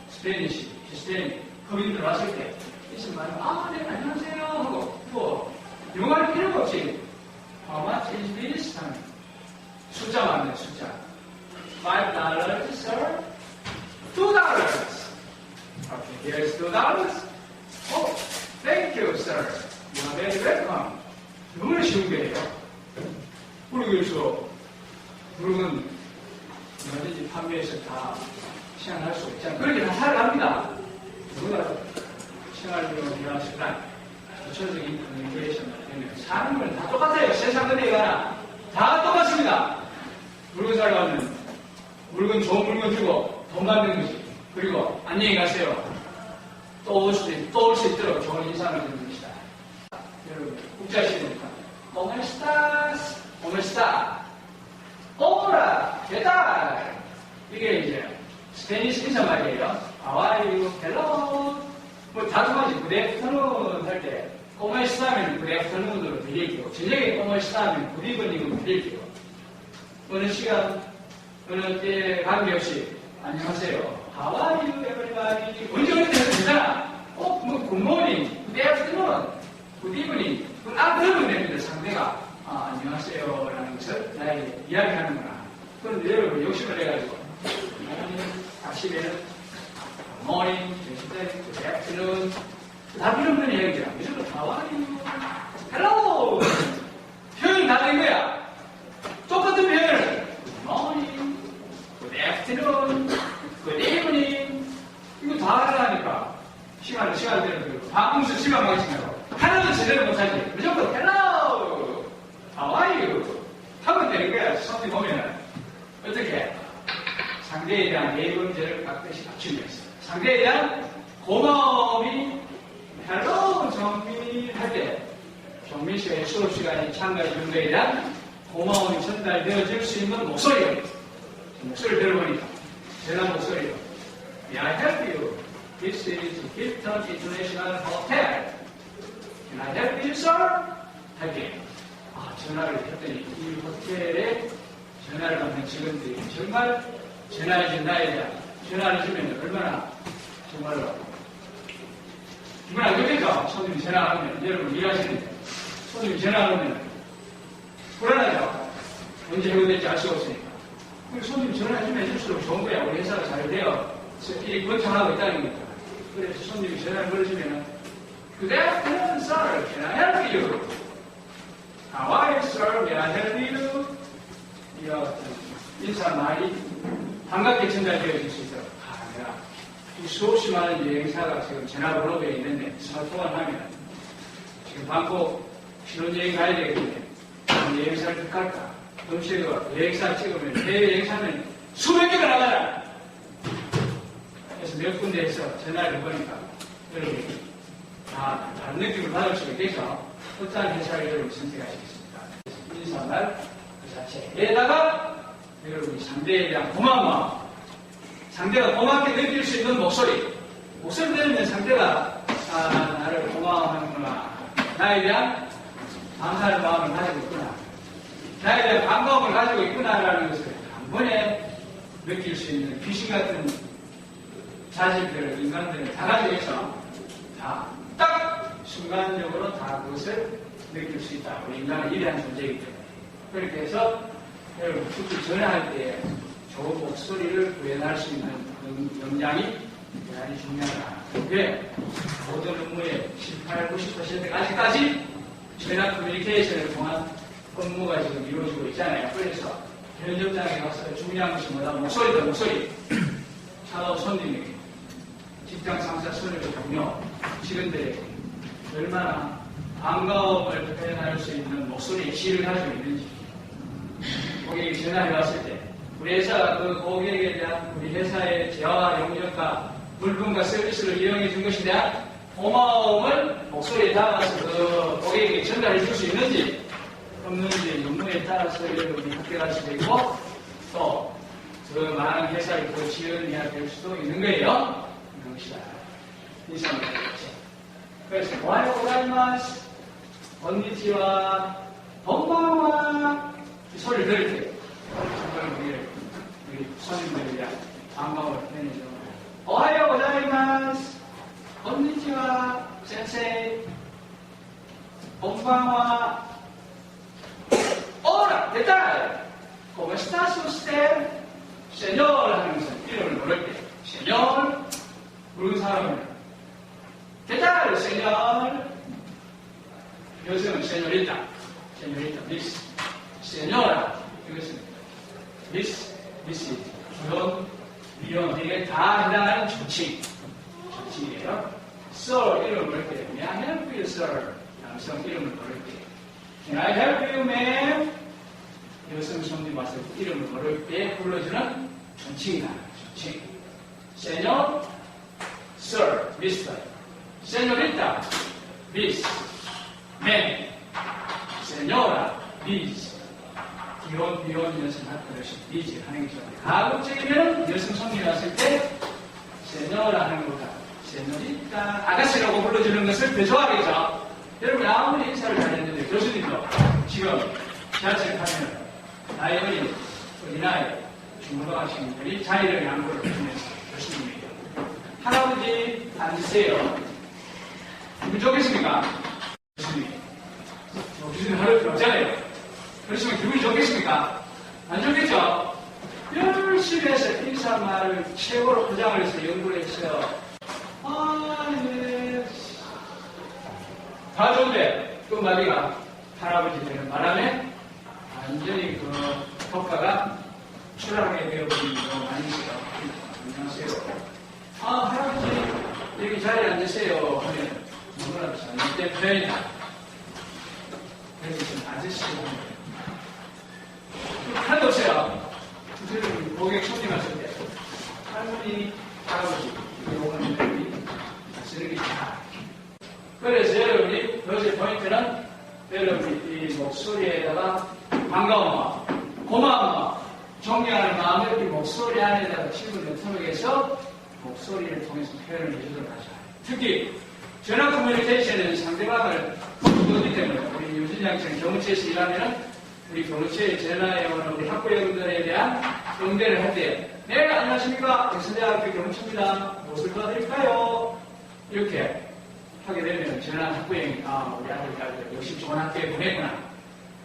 스페니시, 히스패닉 흑인들 왔을 때 인사말로 네 안녕하세요 하고 영어할 필요가 없이 How much is this? 하면 숫자 맞네, 숫자. $5, sir? $2. Okay, here's $2. Thank you, sir. You are very welcome. 너무나 쉬운 거예요. 그래서 물건 얼마든지 판매해서 다 시행할 수 있잖아요. 그렇게 다 살아갑니다. 누구나 생활비용 일하시거나 구체적인 커뮤니케이션을 하면 사는 건 다 똑같아요. 세상 은혜가 다 똑같습니다. 물건 사러 가면 물건 좋은 물건 주고 돈 받는 거지. 그리고 안녕히 가세요. 또 올 수 있도록 좋은 인상을 드리는 것이다. 여러분 국자시니까 ¿Cómo estás? ¿Cómo está? Hola, ¿qué tal? 이게 이제 스페니시 인사말이에요. How are you? Hello. 뭐 자주하지. good afternoon 할 때 ¿Cómo está?면 good afternoon으로 드릴게요. 저녁에 ¿Cómo está?면 good evening으로 드릴게요. 어느 시간, 어느 때 관계없이 안녕하세요. How are you, everybody? 언제 어느 때도 되잖아. good morning, good afternoon, good evening. 그러면 됩니다. 상대가 안녕하세요 라는 것을 나에게 이야기하는구나. 그런데 여러분 욕심을 내가지고 아침에는 morning, good afternoon 다 필요 없는 이야기야. 무조건 how are you? hello 표현이 다 된 거야. 똑같은 표현을 good morning, good afternoon, good evening 이거 다 하려니까 시간을 들고 방송에서 시간 망치냐고 하나도 제대로 못하지. 무조건 hello, how are you? 하면 되는 거야. 성경 보면은 어떻게 상대에 대한 예의범죄를 깍듯이 갖추면서 상대에 대한 고마움이 hello 정민 할 때 정민 씨의 수업 시간에 참가해 준 거에 대한 고마움이 전달되어질 수 있는 목소리를 들어보니까 제가 목소리로 May I help you? This is Hilton International Hotel. Can I help you, sir? 할게. 전화를 했더니 이 호텔에 전화를 받는 직원들이 정말 전화해준 나에 대한 전화를 주면 얼마나 정말로 기분 안 좋겠죠? 손님이 전화하면 여러분 일하시는데 손님이 전화하면 불안하죠? 언제 해고될지 알 수 없으니까. 우리 손님 전화 좀 해줄수록 좋은 거야. 우리 회사가 잘 돼요. 일이 번창하고 있다는 거니까. 그래서 손님이 전화를 걸어주면은, Good afternoon, sir. Can I help you? How are you, sir? May I help you? 이거 인사말이 반갑게 전달되어질 수 있도록. 내가 이 수없이 많은 여행사가 지금 전화번호가 있는데 스마트폰을 하면 지금 방콕 신혼여행 가야 되겠는데 여행사를 택할까? 음식을 여행사 찍으면 해외 여행사는 수백 개가 나가라. 그래서 몇 군데에서 전화를 해보니까 여러분 다 다른 느낌을 받을 수 있겠죠. 어떠한 회사를 여러분 선택하시겠습니까? 인사말 그 자체에다가 여러분이 상대에 대한 고마운 마음, 상대가 고맙게 느낄 수 있는 목소리 들으면 상대가 나를 고마워하는구나, 나에 대한 감사의 마음을 가지고 있구나, 나에 대한 반가움을 가지고 있구나라는 것을 한 번에 느낄 수 있는 귀신 같은 자질들을 인간들은 다 가지고 있어. 다 딱 순간적으로 다 그것을 느낄 수 있다. 우리 인간은 위대한 존재이기 때문에. 그렇게 해서 여러분 특히 전화할 때 좋은 목소리를 구현할 수 있는 역량이 대단히 중요하다. 왜? 모든 업무의 18, 90% 아직까지 전화 커뮤니케이션을 통한 업무가 지금 이루어지고 있잖아요. 그래서 면접장에 가서 중요한 것이 뭐다? 목소리다, 목소리. 차가운 손님에게, 직장 상사 손님의 동료, 직원들에게 얼마나 반가움을 표현할 수 있는 목소리의 질을 가지고 있는지. 고객이 전화해 왔을 때 우리 회사가 그 고객에 대한 우리 회사의 재화와 용역과 물품과 서비스를 이용해 준 것에 대한 고마움을 목소리에 담아서 그 고객에게 전달해 줄 수 있는지 없는지 업무에 따라서 여러분이 합격할 수도 있고 또 그 많은 회사를 더 지원해야 될 수도 있는 거예요. 이런 것이다. 인사입니다. 그래서 오하요 고자이마스, 건니치와, 건방와 이 소리를 들을 때 정말 우리 손님들에 대한 반가움을 표현해줘. 오하요 고자이마스, 건니치와, 센세이, 건방와, 오라, 됐다! ¿Cómo estás usted? Señor 하는 것은 이름을 부를 때 Señor 부르는 사람은 ¿Qué tal, Señor? 이것은 Señorita, Miss, Señora 이것은 Miss, 이런 이게 다 해당하는 조칭이에요. Sir 이름을 부를 때 May I help you, sir? 남성 이름을 부를 때 Can I help you, ma'am? 여성 손님 와서 이름을 부를 때 불러주는 존칭이다. 존칭. Señor, Sir, Mister, Señorita, Miss, Ma'am, Señora, Miss. 비혼 여성할 것이 Miss 하는 게 좋아요. 가급적이면 여성 손님이 왔을 때 Señora 하는 것보다 Señorita, 아가씨라고 불러주는 것을 더 좋아하겠죠. 여러분 아무리 인사를 잘했는데 교수님도 지금 지하철 타면 나이 어린 어린아이 중고등학생들이 자리를 양보를 해주면서 교수님에게 할아버지 앉으세요. 누구 좋겠습니까? 교수님. 교수님 하루 필요 없잖아요. 그렇지만 기분이 좋겠습니까? 안 좋겠죠? 열심히 해서 인사말을 최고로 포장을 해서 연구를 했어요. 네. 다 좋은데 끝마디가 할아버지 되는 바람에 완전히 그 효과가 추락하게 되어버린 경우가 아니세요. 안녕하세요. 할아버지 여기 자리에 앉으세요 하면 누구나 잘못된 표현이다. 그래서 좀 아저씨로 하는 거예요. 하나도 없어요. 지금 고객 손님 왔을 때 할머니, 할아버지 이거는 여러분이 쓰는 게 다. 그래서 여러분이 여기서 포인트는 여러분이 이 목소리에다가 반가운 마음, 고마운 마음, 존경하는 마음을 이 목소리 안에다가 집을 넣도록 해서 목소리를 통해서 표현을 해주도록 하죠. 특히 전화 커뮤니케이션은 상대방을 보기 때문에 우리 유진양처럼 경호처에서 일하면 우리 경호처에 전화해 오는 우리 학부형들에 대한 응대를 할 때 네, 안녕하십니까. 백선대학교 경호처입니다. 무엇을 도와드릴까요? 이렇게 하게 되면 전화 학부형이 우리 아들까지 역시 좋은 학교에 보냈구나.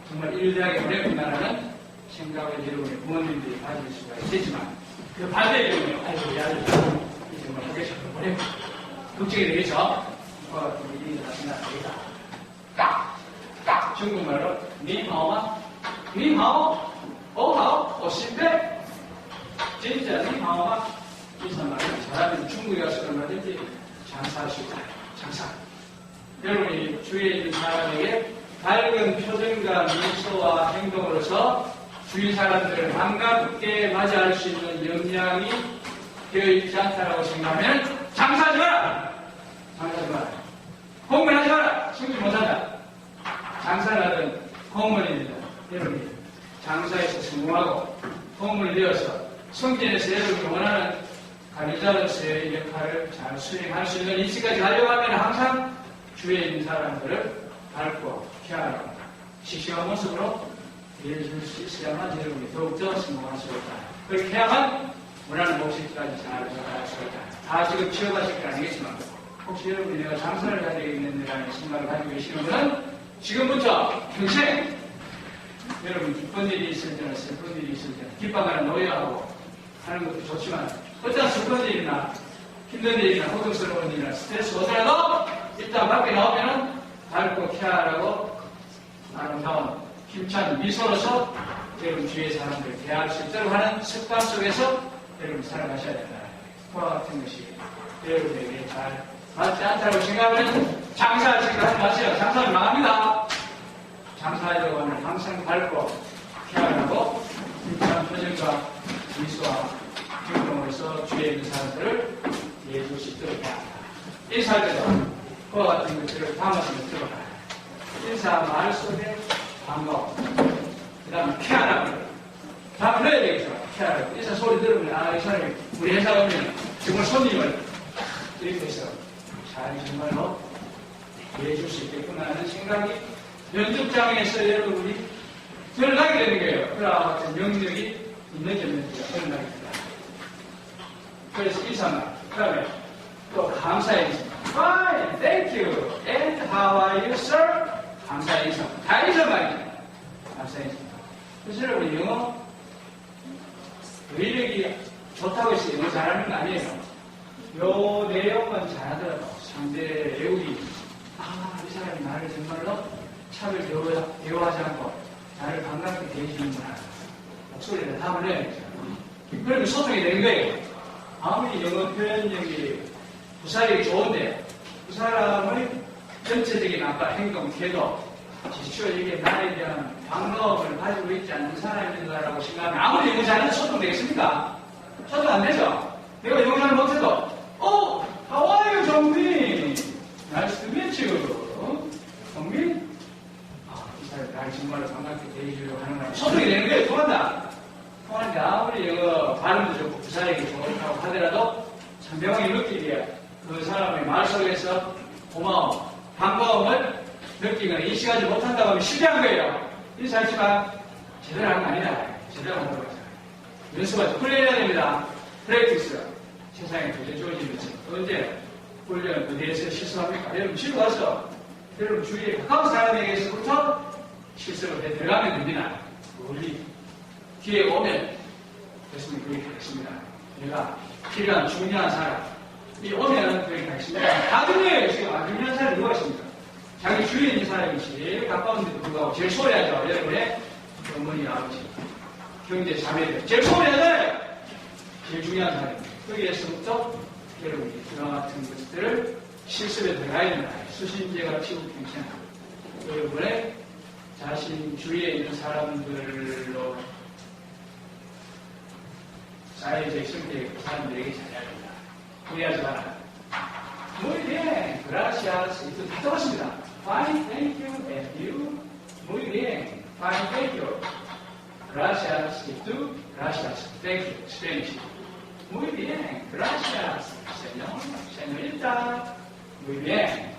정말 일대학에 보냈구나라는 생각을 여러분의 부모님들이 가질 수가 있겠지만 그 반대의 경우에 아이고 이 아들 이 정말 하겠죠. 보내고 걱정이 되겠죠. 일이 나타나 되겠다. 중국말로 니하오마 니하오 오하오 오신데 진짜 니하오마 이런 말을 잘하면 중국에 가서 얼마든지 장사할 수 있다. 장사. 여러분이 주위에 있는 사람에게 밝은 표정과 미소와 행동으로서 주위 사람들을 반갑게 맞이할 수 있는 역량이 되어 있지 않다라고 생각하면 장사하지 마라! 장사하지 마라. 공부하지 마라! 승부 못한다. 장사를 하든 공무원입니다. 여러분이 장사에서 성공하고 공무원이 되어서 성진에서 여러분이 원하는 관리자로서의 역할을 잘 수행할 수 있는 위치까지 가려고 하면 항상 주위에 있는 사람들을 밝고 케어하고 씩씩한 모습으로 이해해줄 수 있어야만 여러분이 더욱더 성공할 수 있다. 그렇게 해야만 원하는 목적지까지 잘 도달할 수 있다. 다 지금 취업하실 건 아니겠지만 혹시 여러분이 내가 장사를 해야 되겠는데라는 생각을 가지고 계시는 분은 지금부터 평생 여러분 기쁜 일이 있을 때나 슬픈 일이 있을 때나 기뻐하는 노예하고 하는 것도 좋지만 어떤 슬픈 일이나 힘든 일이나 고통스러운 일이나 스트레스 오더라도 일단 밖에 나오면은 밝고 케어하라고 아름다운 힘찬 미소로서 여러분 주위의 사람들을 대할 수 있도록 하는 습관 속에서 여러분 살아가셔야 된다. 그와 같은 것이 여러분에게 잘 맞지 않다고 생각하면 장사할 생각 하지 마세요. 장사는 망합니다. 장사하려고 하면 항상 밝고 케어하고 힘찬 표정과 미소와 행동으로서 주위에 있는 사람들을 이해해줄 수 있도록 해야 합니다. 인사할 때도 그와 같은 것들을 담아서 들어가요. 인사 말 속에 반가워. 그 다음에 케어하라고. 다 불러야 되겠죠. 케어하라고. 인사 소리 들으면, 아, 이 사람이 우리 회사 오면 정말 손님을 이렇게 해서 잘 정말로 이해해줄 수 있겠구나 하는 생각이 면접장에서 여러분이 드러나게 되는 거예요. 그와 같은 영역이 있는 점에서 드러나게 됩니다. 그래서 인사말. 그 다음에 또 감사의 인사. Fine, thank you. And how are you, sir? 감사의 인사. 다 인사말이죠. 감사의 인사. 그래서 여러분, 영어 의력이 좋다고 해서 영어 잘하는 거 아니에요. 요 내용은 잘하더라도 상대 외국이, 이 사람이 나를 정말로 차별 대우하지 않고 나를 반갑게 대해주는구나. 목소리를 답을 내야겠죠. 그러면 소통이 되는 거예요. 아무리 영어 표현력이 부사력이 좋은데 그 사람의 전체적인 아까 행동, 태도, 지시오 이게 나에 대한 반가움을 가지고 있지 않는 사람인가라고 생각하면 아무리 영어 잘해도 소통되겠습니까? 소통 안 되죠? 내가 영어 잘 못해도 how are you, 정민? Nice to meet you. 정민? 이 사람이 나를 정말로 반갑게 대해주려고 하는 거야. 소통이 되는 거예요. 통한다. 통하는데 아무리 영어 발음도 좋고 부사력이 좋다고 하더라도 상대방이 느끼기에 그 사람의 말 속에서 고마움, 반가움을 느끼거나 인식하지 못한다고 하면 실패한 거예요. 인사하지만 제대로 하는 거 아니다. 제대로 하는 거죠. 연습하죠. 훈련해야 됩니다. 프랙티스. 세상에 도저히 주어지는 것이 언제 훈련을 어디에서 실수합니까? 여러분 집에 와서 여러분 주위에 가까운 사람에게서부터 실습을 해 들어가면 됩니다. 우리 뒤에 오면 됐으면 그렇게 하겠습니다. 내가 필요한 중요한 사람 이 오면은 그렇게 하겠습니다. 다 중요해요. 지금 중요한 사람이 누가 있습니까? 자기 주위에 있는 사람이 제일 가까운데도 불구하고 제일 소홀하죠. 여러분의 어머니, 아버지, 형제, 자매들 제일 소홀하잖아요. 제일 중요한 사람입니다. 거기에서부터 여러분이 그와 같은 것들을 실습에 들어가야 된다. 수신제가 치우평생 여러분의 자신 주위에 있는 사람들로 사회적 성격의 사람들에게 잘해야 된다. 후회하지 마라. Muy bien, gracias. 이거 다 적었습니다. Fine, thank you, and you. Muy bien, fine, thank you. Gracias, y tú, gracias, thank you. Spanish. Muy bien, gracias, señor, señorita. Muy bien.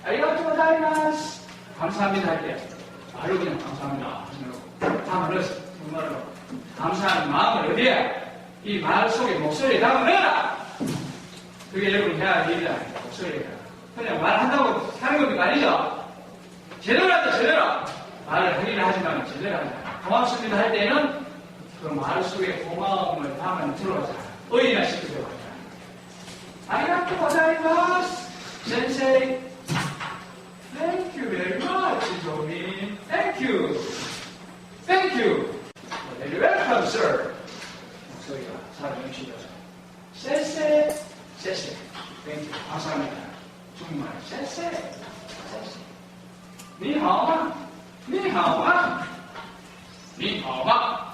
arigatou gozaimasu. 감사합니다 할 때 바로 그냥 감사합니다 하시는 다 말해서 정말로 감사하는 마음을 어디에 이 말 속에 목소리에 담으라. 그게 여러분 해야 할 일이다. 목소리에 그냥 말한다고 하는 겁니까? 아니죠? 제대로 하자 제대로. 말을 하기는 하지만 제대로 하지 않아. 고맙습니다 할 때는 그 말 속에 고마움을 담아 들어가자. 의인화 시키려고 하자. 아리가또 고자이마스. 센세이. Thank you very much, 조민. Thank you. Thank you. Very welcome, sir. 목소리가 사람이 치료죠. 세세. 세세. Thank you. 감사합니다. 정말 세세. 세세. 你好吗？你好吗？你好吗？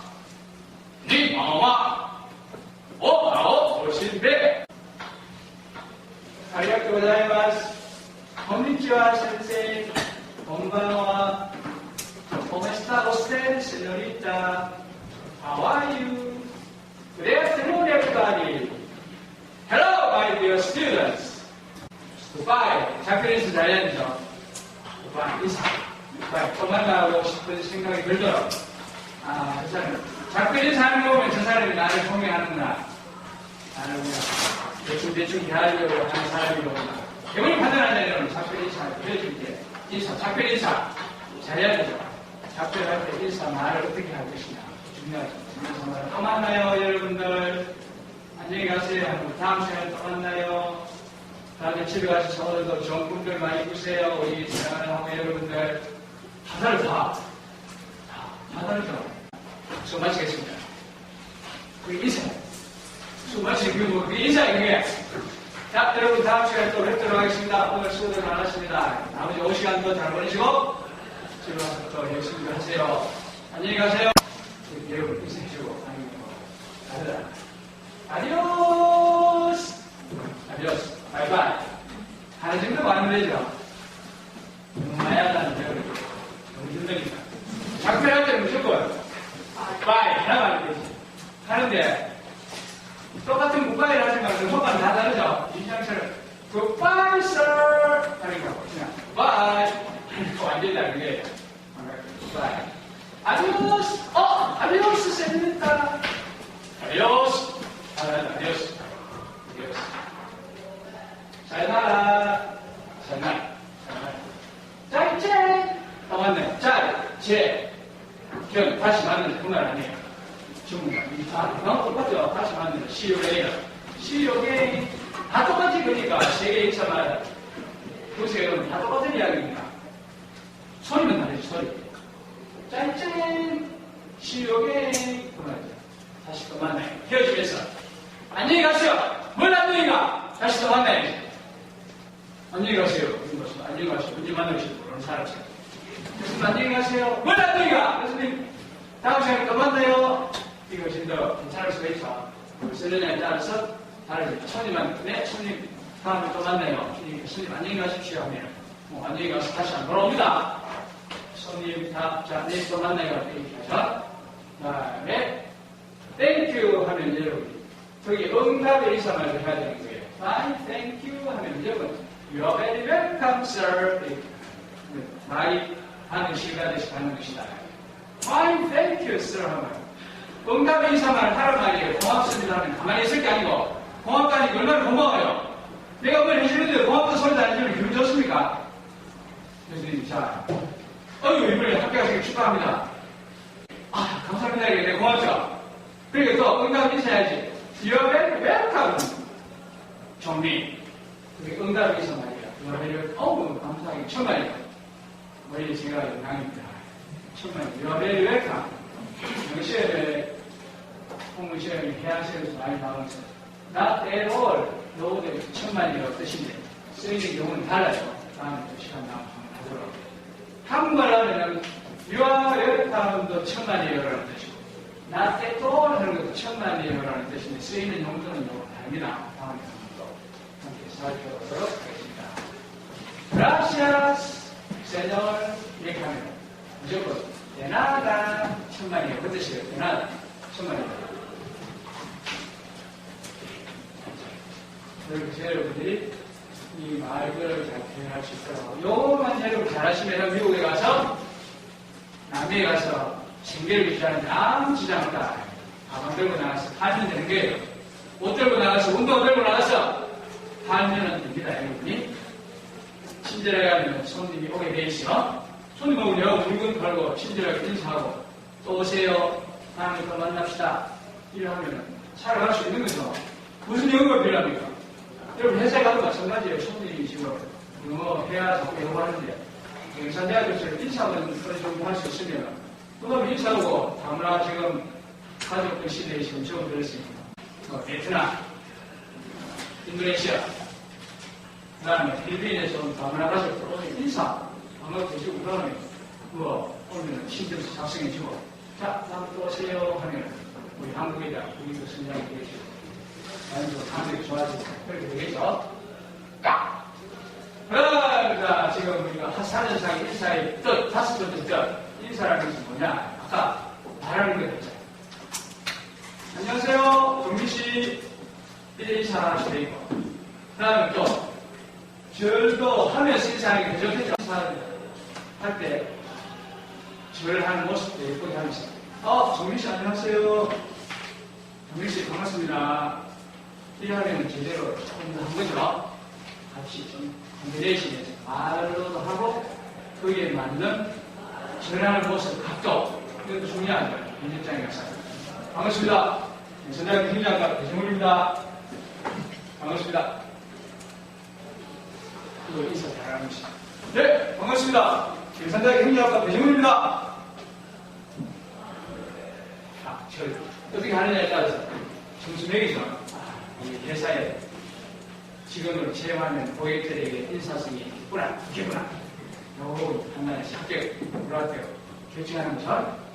你好吗？我好，我是贝。ありがとうございます。こんにちは、先生。こんばんは。¿Cómo está usted, señorita? How are you? Good afternoon, everybody. Hello, my dear students. Goodbye. 작별인사 잘 해야죠. Goodbye. 인사. Goodbye. 또 만나고 싶은 생각이 들도록. 아, 그 사람. 작별인사하는 거 보면 저 사람이 나를 공개하는구나. 나는 그냥 대충 대하려고 하는 사람이로구나. 개분이 판단하는 애는 작별인사를 보여줄게. 인사, 작별인사. 잘해야 되죠. 작별할 때 인사 말을 어떻게 할 것이냐. 중요하죠. 인사 또 만나요, 여러분들. 안녕히 가세요. 다음 시간에 또 만나요. 다음에 집에 가셔서 오늘도 좋은 꿈들 많이 꾸세요. 우리 사랑하는 여러분들. 다 다르죠. 수고 마치겠습니다. 그 인사. 수고 마치고, 그 인사에 그게. 자, 여러분 다음 시간에 또 뵙도록 하겠습니다. 오늘 수고들 많으십니다. 나머지 5시간도 잘 보내시고, 집에 와서 또 열심히 하세요. 안녕히 가세요. 여러분 인사해주고, 아디오스! 아디오스. 바이바이. 하나 정도 많으면 되죠? 너무 많이 하다는 데 너무 힘드니까. 작별할 때는 무조건 바이 하나만 하면 되지. 하는데 똑같은 굿바이를 하지만 그 소감이 다 다르죠? 인상처럼 굿바이 sir 하는 거 그냥 바이 완전히 다른 게 굿바이 아디오스 아디오스 세니타 아디오스 아디오스 아디오스 사요나라 사요나라 짜이째 다 맞네 짜이째 그냥 다시 만나는 그 말 아니에요. 중국말. 다 똑같죠? 다시 만나는 See you later. See you again. 다 똑같이 그러니까 세계 인사말 두 세계는 다 똑같은 이야기입니다. 소리는 다르지, 소리. 짠짠. See you again. 그 말이죠. 다시 또 만나요. 헤어지면서. 안녕히 가세요. 뭘 안녕히 가? 다시 또 만나야지. 안녕히 가세요. 안녕히 가세요. 언제 만나실지 모르는 사람처럼. 교수님 안녕히 가세요. 뭘 안녕히 가? 교수님 다음 시간에 또 만나요. 이것이 더 괜찮을 수가 있어. 쓰느냐에 따라서 다르지. 손님한테 네, 손님 다음에 또 만나요. 교수님 안녕히 가십시오 하면 안녕히 가서 다시 안 돌아옵니다. 손님 자 내일 또 만나요. 이렇게 하죠. 다음에 thank you 하면 여러분 저기 응답의 인사말을 해야 되는 거예요. fine, thank you 하면 여러분 you are very welcome, sir. 말이 하는 시간에서 하는 것이다. Fine, thank you, sir. 하면 응답의 인사말을 하란 말이에요. 고맙습니다 하면 가만히 있을 게 아니고 고맙다니 얼마나 고마워요. 내가 뭘 해주는데 고맙다 소리도 안 해주면 기분 좋습니까? 교수님, 자, 이번에 학교 가시기 축하합니다. 아, 감사합니다. 이게 내가 고맙죠? 그리고 또 응답 인사해야지. You are very welcome. 정리. 그게 응답의 인사말이에요. You are very welcome. 감사하게 천만이에요. 머리 제가 영광입니다. 천만이에요. You are very welcome. 영시험에 공무시험이 해양시험에서 많이 나오면서 Not at all. 노후대 천만이라고 뜻인데 쓰이는 경우는 달라요. 다음에 또 시간 나오면 하도록. 한국말 하면 You are welcome도 천만이에요라는 뜻이고 Not at all 하는 것도 천만이에요라는 뜻인데 쓰이는 용도는 다릅니다. 다음에 또 함께 살펴보도록 하겠습니다. Gracias, Señor. 이렇게 하면 무조건 되나다 천만이에요. 그 뜻이에요. 되나다 천만이에요. 여러분들이 이 말들을 잘 표현할 수 있도록 요것만 여러분 잘하시면 미국에 가서 남미에 가서 생계를 유지하는데 아무 지장 없다. 가방 들고 나가서 팔면 되는 거예요. 옷 들고 나가서 운동 들고 나가서 팔면은 됩니다. 여러분이 친절하게 하면 손님이 오게 돼 있어. 손님 오면 물건 팔고 친절하게 인사하고 또 오세요. 다음에 또 만납시다. 이러하면 살아갈 수 있는 거죠. 무슨 영어가 필요합니까? 여러분 회사에 가도 마찬가지예요. 손님이 지금 영어 해야 자꾸 영어 하는데 경산대학교처럼 인사는 어느 정도 할 수 있으면 그다음에 인사하고 다문화 지금 가족들 시대에 지금 처음 들었으니까 베트남, 인도네시아, 그 다음에 필리핀에서 다문화 가족들 오늘 인사 반갑게해주고 그다음에 오늘은 신경서 작성해주고 자 다음 또 오세요 하면 우리 한국에다 우리도 성장이 되겠죠. 자연적으로 감정이 좋아지고 그렇게 되겠죠. 자, 지금 우리가 사전상의 인사의 뜻, 다섯 번째 뜻, 인사라는 것이 뭐냐? 아까 말하는 거 했잖아요. 안녕하세요, 정미씨. 이래 인사를 하시면 되고. 그 다음에 또, 절도 하면서 인사하는 게 대적했죠. 인사할 때, 절하는 모습도 예쁘게 하면서. 정미씨 안녕하세요. 정미씨 반갑습니다. 이래 하면 제대로 한 거죠. 같이 좀 컨비네이션에서 말로도 하고 거기에 맞는 전하는 모습 각도 이것도 중요한 거예요. 현장에 가서 반갑습니다. 전자기 행정학과 배정훈입니다. 반갑습니다. 이거 인사 잘하는 것이 네 반갑습니다. 전자기 행정학과 배정훈입니다. 저 어떻게 하느냐에 따라서 점수 매기죠. 이 회사에 직원으로 채용하는 고객들에게 인사성이 있구나, 있겠구나. 요 판단의 합격, 불합격 결정하는 것은